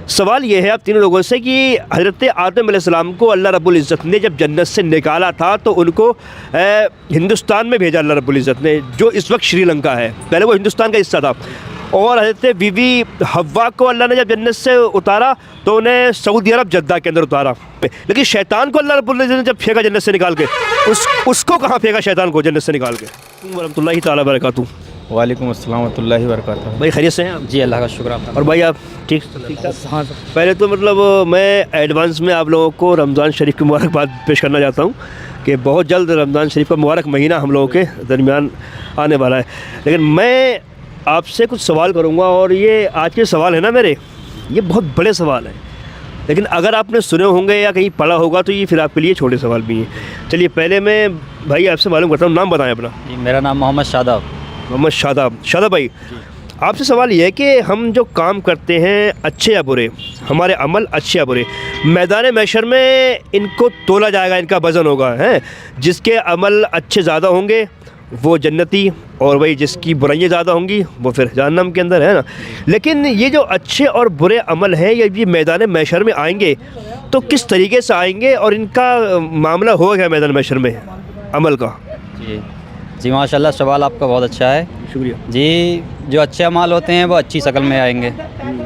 सवाल ये है आप तीनों लोगों से कि हज़रत आदम अलैहिस्सलाम को अल्लाह रब्बुल इज़्ज़त ने जब जन्नत से निकाला था तो उनको हिंदुस्तान में भेजा अल्लाह रब्बुल इज़्ज़त ने, जो इस वक्त श्रीलंका है। पहले वो हिंदुस्तान का हिस्सा था। और हज़रत बीवी हव्वा को अल्लाह ने जब जन्नत से उतारा तो उन्हें सऊदी अरब जद्दा के अंदर उतारा। लेकिन शैतान को अल्लाह रब्बुल इज़्ज़त ने जब फेंका जन्नत से निकाल के, उसको कहाँ फेंका शैतान को जन्नत से निकाल के? वरहमतुल्लाहि ताला बरकातुहू। वालेकुम अस्सलाम वरहमतुल्लाहि वबरकातुहू। भाई खैरियत से हैं आप? जी अल्लाह का शुक्र। आप और भाई आप ठीक? हाँ। पहले तो मतलब मैं एडवांस में आप लोगों को रमज़ान शरीफ की मुबारकबाद पेश करना चाहता हूँ कि बहुत जल्द रमज़ान शरीफ का मुबारक महीना हम लोगों के दरमियान आने वाला है। लेकिन मैं आपसे कुछ सवाल करूँगा और ये आज के सवाल है ना मेरे, ये बहुत बड़े सवाल हैं। लेकिन अगर आपने सुने होंगे या कहीं पढ़ा होगा तो ये फिर आपके लिए छोटे सवाल भी हैं। चलिए पहले मैं भाई आपसे मालूम करता हूँ, नाम बताएं अपना। जी मेरा नाम मोहम्मद शादाब। मोहम्मद शादाब। शादाब भाई, आपसे सवाल ये है कि हम जो काम करते हैं अच्छे या बुरे, हमारे अमल अच्छे या बुरे, मैदान महशर में इनको तोला जाएगा, इनका वज़न होगा, हैं? जिसके अमल अच्छे ज़्यादा होंगे वो जन्नती, और वही जिसकी बुराइयाँ ज़्यादा होंगी वो फिर जहन्नम के अंदर, है ना। लेकिन ये जो अच्छे और बुरे अमल हैं ये मैदान महशर में आएंगे तो किस तरीके से आएंगे और इनका मामला होगा क्या मैदान महशर में अमल का? जी माशाल्लाह, सवाल आपका बहुत अच्छा है। शुक्रिया जी। जो अच्छे अमाल होते हैं वो अच्छी शक्ल में आएंगे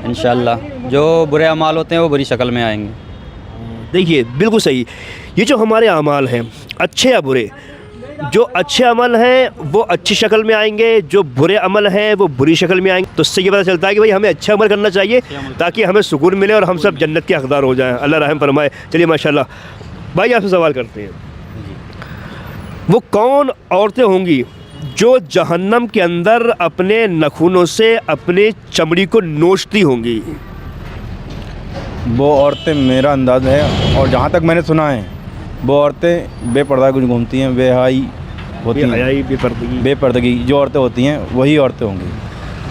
इंशाल्लाह, जो बुरे अमाल होते हैं वो बुरी शक्ल में आएंगे। देखिए बिल्कुल सही, ये जो हमारे अमाल हैं अच्छे या बुरे, जो अच्छे अमल हैं वो अच्छी शक्ल में आएंगे, जो बुरे अमल हैं वो बुरी शक्ल में आएंगे। तो इससे ये पता चलता है कि भाई हमें अच्छा अमल करना चाहिए ताकि हमें सुकून मिले और हम सब जन्नत के हकदार हो जाएं। अल्लाह रहम फरमाए। चलिए माशाल्लाह भाई आपसे सवाल करते हैं, वो कौन औरतें होंगी जो जहन्नम के अंदर अपने नखूनों से अपने चमड़ी को नोचती होंगी? वो औरतें, मेरा अंदाज़ है और जहाँ तक मैंने सुना है, वो औरतें बेपर्दा कुछ घूमती हैं, बेहयाई होती हैं, बेपर्दगी जो औरतें होती हैं वही औरतें होंगी।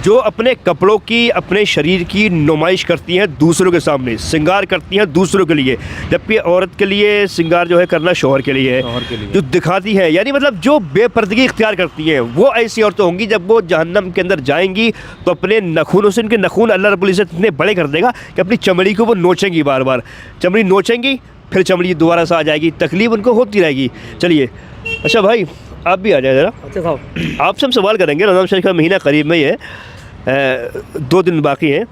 जो अपने कपड़ों की, अपने शरीर की नुमाइश करती हैं दूसरों के सामने, श्रृंगार करती हैं दूसरों के लिए, जबकि औरत के लिए श्रृंगार जो है करना शौहर के लिए है, जो दिखाती है, यानी मतलब जो बेपर्दगी इख्तियार करती हैं वो ऐसी औरतें होंगी। जब वो जहन्नम के अंदर जाएंगी तो अपने नखूनों से, इनके नखून अल्लाह रब्बुल इज़्ज़त इतने बड़े कर देगा कि अपनी चमड़ी को वो नोचेंगी, बार बार चमड़ी नोचेंगी, फिर चमड़ी दोबारा से आ जाएगी, तकलीफ उनको होती रहेगी। चलिए अच्छा भाई आप भी आ जाए ज़रा। अच्छा साहब, आपसे हम सवाल करेंगे, रमज़ान शरीफ का महीना करीब में ही है, 2 दिन बाकी हैं।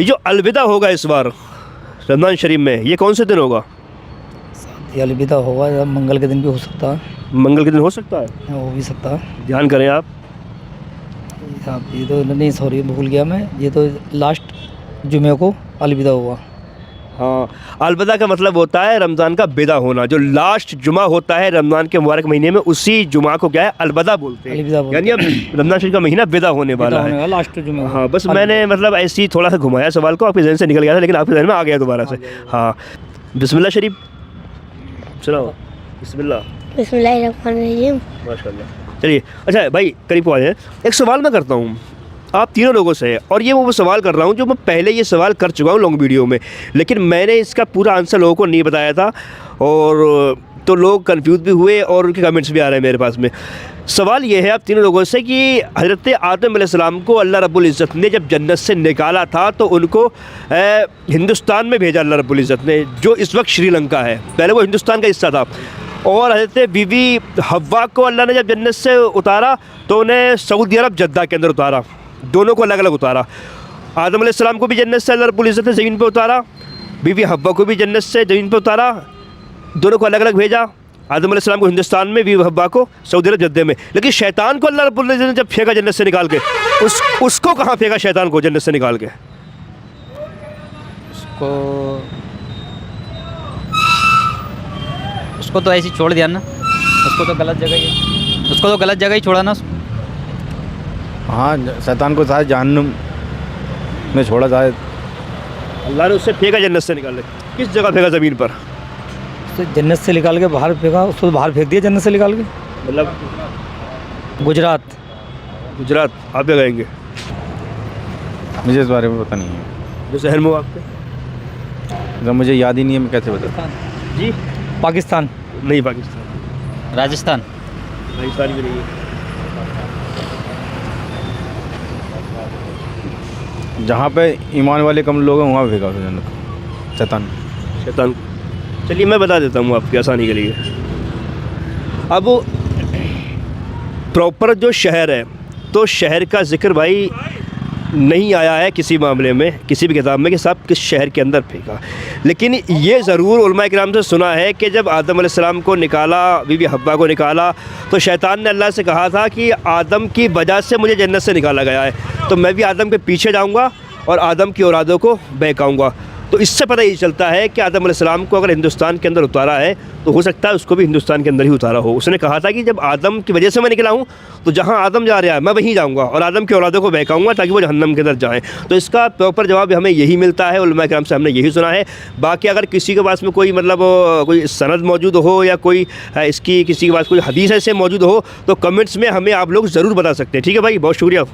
ये जो अलविदा होगा इस बार रमज़ान शरीफ में, ये कौन से दिन होगा? ये अलविदा होगा या मंगल के दिन भी हो सकता है। मंगल के दिन हो सकता है, हो भी सकता है। ध्यान करें आप। ये तो नहीं, सॉरी भूल गया मैं, ये तो लास्ट जुमे को अलविदा हुआ। हाँ, अलविदा का मतलब होता है रमज़ान का विदा होना। जो लास्ट जुमा होता है रमज़ान के मुबारक महीने में, उसी जुमा को क्या है अलविदा बोलते हैं। यानी अब रमज़ान शरीफ का महीना विदा होने वाला है, लास्ट जुमे। हाँ, बस मैंने मतलब ऐसे ही थोड़ा सा घुमाया सवाल को, आपके जहन से निकल गया था लेकिन आपके जहन में आ गया दोबारा से। हाँ, बिस्मिल्लाह शरीफ सुनाओ। बिस्मिल्लाह। बिस्मिल्लाहिर्रहमानिर्रहीम। माशाल्लाह। चलिए अच्छा भाई करीब आ जाए, एक सवाल मैं करता हूँ आप तीनों लोगों से, और ये वो सवाल कर रहा हूँ जो मैं पहले ये सवाल कर चुका हूँ लॉन्ग वीडियो में, लेकिन मैंने इसका पूरा आंसर लोगों को नहीं बताया था और तो लोग कंफ्यूज भी हुए और उनके कमेंट्स भी आ रहे हैं मेरे पास में। सवाल ये है आप तीनों लोगों से कि हज़रत आदम अलैहिस्सलाम को अल्लाह रब्बुल इज़्ज़त ने जब जन्नत से निकाला था तो उनको हिंदुस्तान में भेजा अल्लाह रब्बुल इज़्ज़त ने, जो इस वक्त श्रीलंका है। पहले वो हिंदुस्तान का हिस्सा था। और हज़रत बीवी हव्वा को अल्लाह ने जब जन्नत से उतारा तो उन्हें सऊदी अरब जद्दा के अंदर उतारा, दोनों को अलग अलग उतारा। आदम अलैहिस्सलाम को भी जन्नत से अल्लाह रब्बुल इज़्ज़त ने ज़मीन पे उतारा, बीवी हव्वा को भी जन्नत से ज़मीन पे उतारा, दोनों को अलग अलग भेजा। आदम अलैहिस्सलाम को हिंदुस्तान में, बीवी हव्वा को सऊदी अरब जद्दे में। लेकिन शैतान को अल्लाह रब्बुल इज़्ज़त ने जब फेंका जन्नत से निकाल के, उसको कहाँ फेंका शैतान को जन्नत से निकाल के? उसको तो ऐसे ही छोड़ दिया ना, उसको तो गलत जगह ही, उसको तो गलत जगह ही छोड़ा ना उसको। हाँ, शैतान को शायद जहन्नुम में छोड़ा, शायद अल्लाह ने उससे फेंका जन्नत से निकाल के। किस जगह फेंका? ज़मीन पर। उससे जन्नत से निकाल के बाहर फेंका, उसको बाहर फेंक दिया जन्नत से निकाल के। मतलब गुजरात। गुजरात। आप क्या कहेंगे? मुझे इस बारे में पता नहीं है, जो शहर में हो आपके? जब मुझे याद ही नहीं है मैं कैसे बता। जी पाकिस्तान। नहीं, पाकिस्तान। राजस्थान। राजस्थान भी नहीं है। जहाँ पे ईमान वाले कम लोग हैं वहाँ फेंका उसने जन्नत शैतान। शैतान। चलिए मैं बता देता हूँ आपकी आसानी के लिए। अब प्रॉपर जो शहर है, तो शहर का जिक्र भाई नहीं आया है किसी मामले में, किसी भी किताब में कि साहब किस शहर के अंदर फेंका। लेकिन ये ज़रूर उलमा किराम से सुना है कि जब आदम अलैहिस्सलाम को निकाला, बीवी हव्वा को निकाला, तो शैतान ने अल्लाह से कहा था कि आदम की वजह से मुझे जन्नत से निकाला गया है, तो मैं भी आदम के पीछे जाऊँगा और आदम की औलादों को बहकाऊँगा। तो इससे पता ये चलता है कि आदम अलैहिस्सलाम को अगर हिंदुस्तान के अंदर उतारा है तो हो सकता है उसको भी हिंदुस्तान के अंदर ही उतारा हो। उसने कहा था कि जब आदम की वजह से मैं निकला हूँ तो जहाँ आदम जा रहा है मैं वहीं जाऊँगा और आदम की औलादों को बहकाऊँगा ताकि वो जहन्नम के अंदर जाएँ। तो इसका प्रॉपर जवाब हमें यही मिलता है, उलमा किराम से हमने यही सुना है। बाकी अगर किसी के पास में कोई मतलब कोई सनद मौजूद हो या कोई इसकी किसी के पास कोई हदीस ऐसे मौजूद हो तो कमेंट्स में हमें आप लोग ज़रूर बता सकते हैं। ठीक है भाई, बहुत शुक्रिया।